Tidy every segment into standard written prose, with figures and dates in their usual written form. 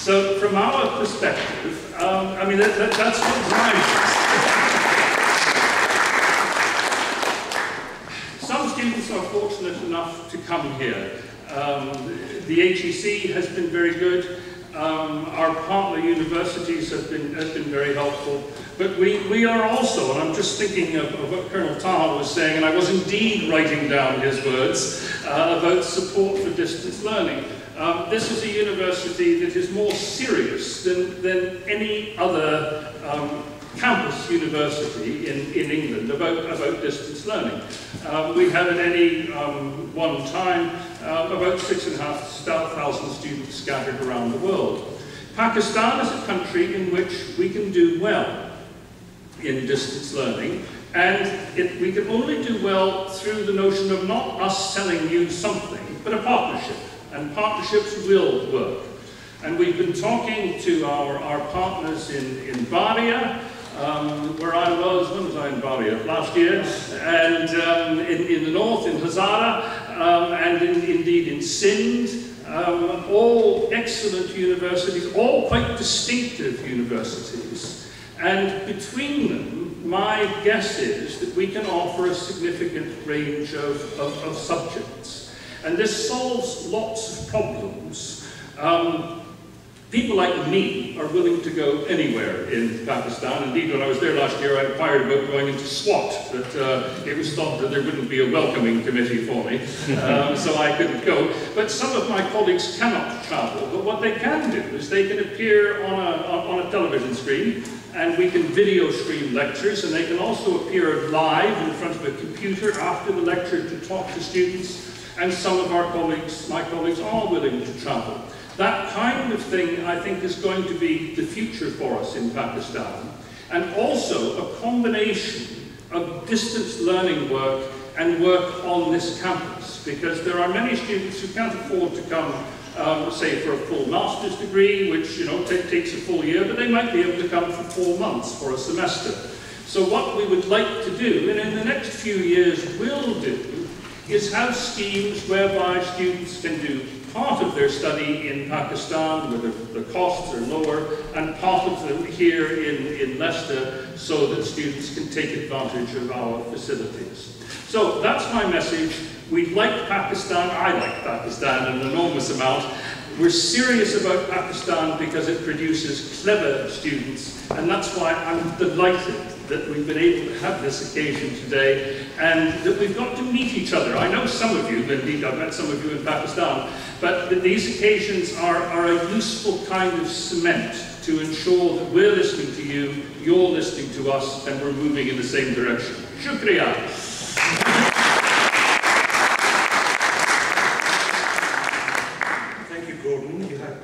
So from our perspective, I mean, that's what drives us. Some students are fortunate enough to come here. The HEC has been very good. Our partner universities have been very helpful. But we are also, and I'm just thinking of what Colonel Taha was saying, and I was indeed writing down his words about support for distance learning. This is a university that is more serious than any other campus university in England about distance learning. We have at any one time about 6,500 students scattered around the world. Pakistan is a country in which we can do well in distance learning, and we can only do well through the notion of not us selling you something, but a partnership, and partnerships will work. And we've been talking to our partners in Varia, where I was, when was I in Varia? Last year, and in the north, in Hazara, and indeed in Sindh, all excellent universities, all quite distinctive universities. And between them, my guess is that we can offer a significant range of subjects. And this solves lots of problems. People like me are willing to go anywhere in Pakistan. Indeed, when I was there last year, I inquired about going into SWAT, but it was thought that there wouldn't be a welcoming committee for me, so I couldn't go. But some of my colleagues cannot travel, but what they can do is they can appear on a television screen, and we can video stream lectures, and they can also appear live in front of a computer after the lecture to talk to students, and some of my colleagues are willing to travel. That kind of thing, I think, is going to be the future for us in Pakistan, and also a combination of distance learning work and work on this campus, because there are many students who can't afford to come, say, for a full master's degree, which takes a full year, but they might be able to come for 4 months for a semester. So what we would like to do, and in the next few years will do, is have schemes whereby students can do part of their study in Pakistan, where the costs are lower, and part of them here in Leicester, so that students can take advantage of our facilities. So that's my message. We like Pakistan. I like Pakistan an enormous amount. We're serious about Pakistan because it produces clever students, and that's why I'm delighted that we've been able to have this occasion today, and that we've got to meet each other. I know some of you, indeed I've met some of you in Pakistan, but these occasions are a useful kind of cement to ensure that we're listening to you, you're listening to us, and we're moving in the same direction. Shukriya.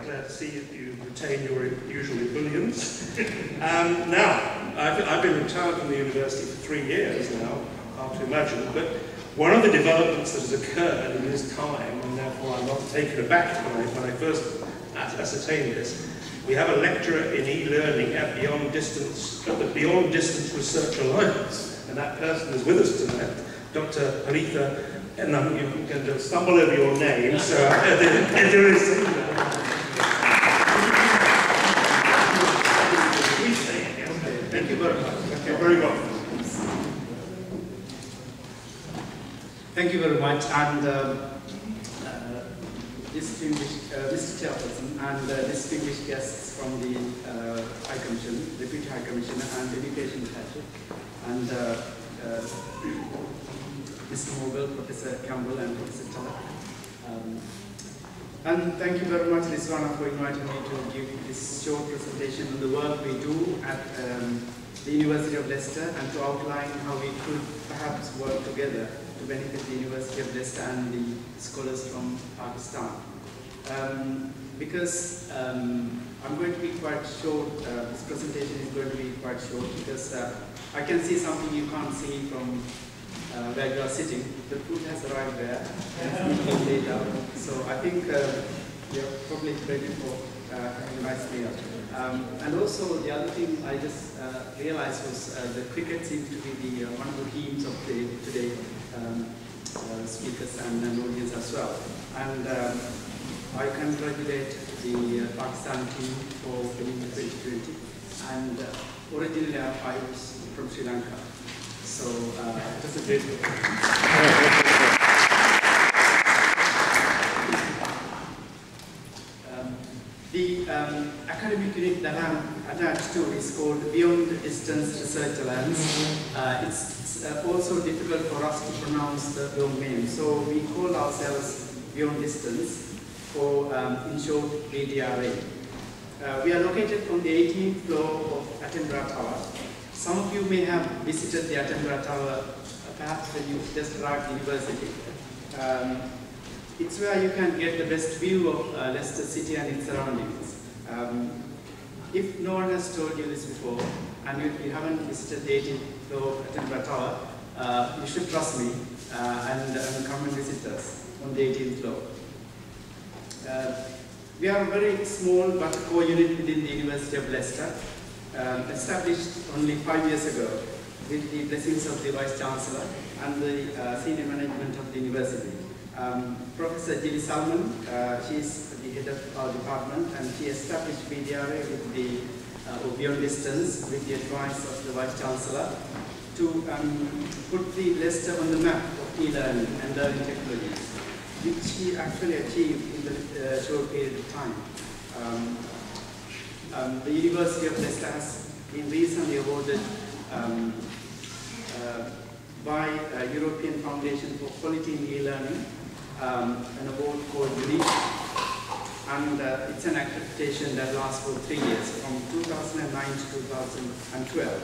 Glad to see you retain your usual ebullience. Now, I've been retired from the university for 3 years now, hard to imagine, but one of the developments that has occurred in this time, and therefore I'm not taken aback when I first ascertained this, we have a lecturer in e-learning at the Beyond Distance Research Alliance, and that person is with us tonight, Dr. Haritha, and I'm going to stumble over your name, so there is... Thank you very much. Okay, very well. Thank you very much, and distinguished Mr. Chairperson and distinguished guests from the High Commission, Deputy High Commissioner and Education Head, and Mr. Mogul, Professor Campbell, and Professor Taha. And thank you very much, Rizwana, for inviting me to give this short presentation on the work we do at the University of Leicester, and to outline how we could perhaps work together to benefit the University of Leicester and the scholars from Pakistan. Because I'm going to be quite short, this presentation is going to be quite short, because I can see something you can't see from where you are sitting. The food has arrived there, and laid out. So I think you're probably ready for having a nice meal. And also the other thing I just realized was the cricket seems to be the one of the themes of today's speakers and audience as well. And I congratulate the Pakistan team for winning the 2020. And originally I was from Sri Lanka. So it was a great The academic unit that I'm attached to is called Beyond Distance Research Alliance. It's also difficult for us to pronounce the long name, so we call ourselves Beyond Distance, or in short, BDRA. We are located on the 18th floor of Attenborough Tower. Some of you may have visited the Attenborough Tower, perhaps when you just arrived at university. It's where you can get the best view of Leicester City and its surroundings. If no one has told you this before, and you haven't visited the 18th floor of Attenborough Tower, you should trust me and come and visit us on the 18th floor. We are a very small but core unit within the University of Leicester, established only 5 years ago with the blessings of the Vice Chancellor and the senior management of the university. Professor Jilly Salman, she is the head of our department, and she established BDRA with the Beyond Distance with the advice of the Vice Chancellor to put the Leicester on the map of e-learning and learning technologies, which she actually achieved in the short period of time. The University of Leicester has been recently awarded by European Foundation for Quality in E-Learning, an award called UNIQUE, and it's an accreditation that lasts for 3 years, from 2009 to 2012.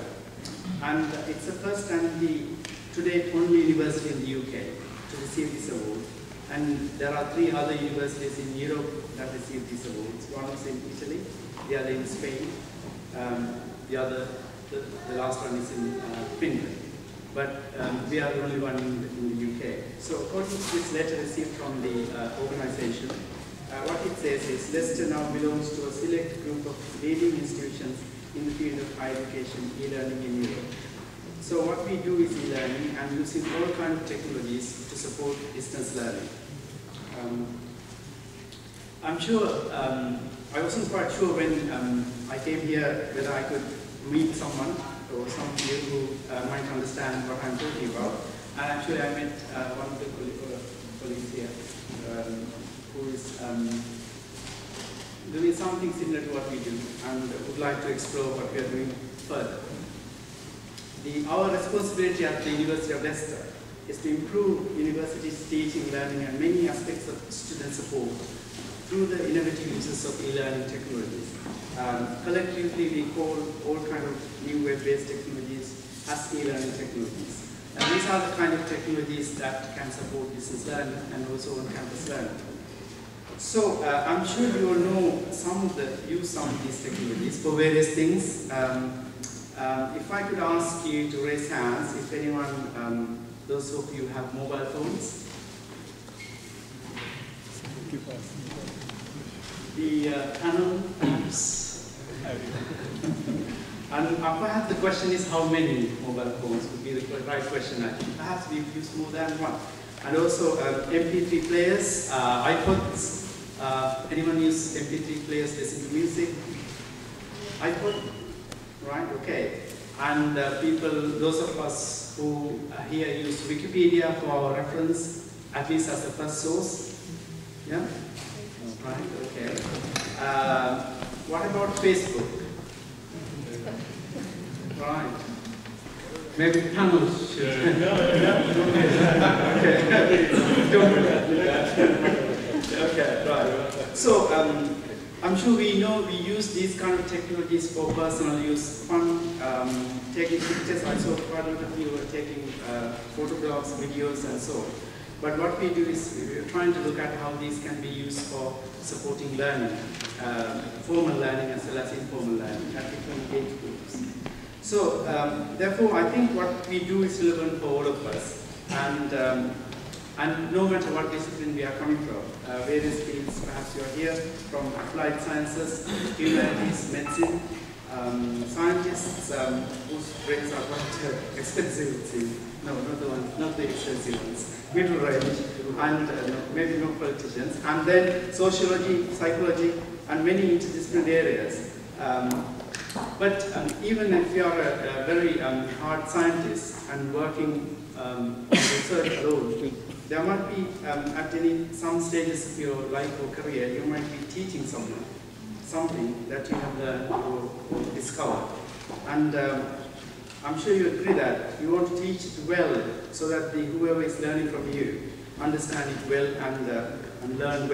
And it's the first and the, to date, only university in the UK to receive this award. And there are 3 other universities in Europe that receive these awards. One is in Italy, the other in Spain, the last one is in Finland. But we are the only one in the UK. So according to this letter received from the organization, what it says is Leicester now belongs to a select group of leading institutions in the field of higher education, e-learning in Europe. So what we do is e-learning and using all kinds of technologies to support distance learning. I'm sure, I wasn't quite sure when I came here whether I could meet someone or some of you who might understand what I'm talking about. And actually I met one of the colleagues here who is doing something similar to what we do and would like to explore what we are doing further. Our responsibility at the University of Leicester is to improve university's teaching, learning and many aspects of student support through the innovative uses of e-learning technologies. Collectively, we call all kinds of new web-based technologies as e-learning technologies. And these are the kind of technologies that can support distance learning and also on-campus learning. So I'm sure you all know use some of these technologies for various things. If I could ask you to raise hands, if anyone, those of you have mobile phones. The panel apps. And perhaps the question is how many mobile phones would be the right question. I think perhaps we've used more than one. And also MP3 players, iPods. Anyone use MP3 players, listen to music? iPod? Right, okay. And those of us who here use Wikipedia for our reference, at least as the first source. Yeah? Right, okay. What about Facebook? Right. Maybe panels should. Okay. Don't do that. Okay, right. So, I'm sure we know we use these kind of technologies for personal use, fun, taking pictures. I saw quite a lot of you were taking photographs, videos, and so on. But what we do is we're trying to look at how these can be used for supporting learning, formal learning as well as informal learning at different age groups. So, therefore, I think what we do is relevant for all of us. And no matter what discipline we are coming from, various fields, perhaps you are here from applied sciences, humanities, medicine, scientists whose brains are quite expensive, it seems. No, not the expensive ones. Middle range, and maybe no politicians. And then sociology, psychology, and many interdisciplinary areas. But even if you are a very hard scientist and working on research alone, there might be, at some stages of your life or career, you might be teaching someone something that you have learned or discovered. And I'm sure you agree that you want to teach it well so that whoever is learning from you understand it well and learn well.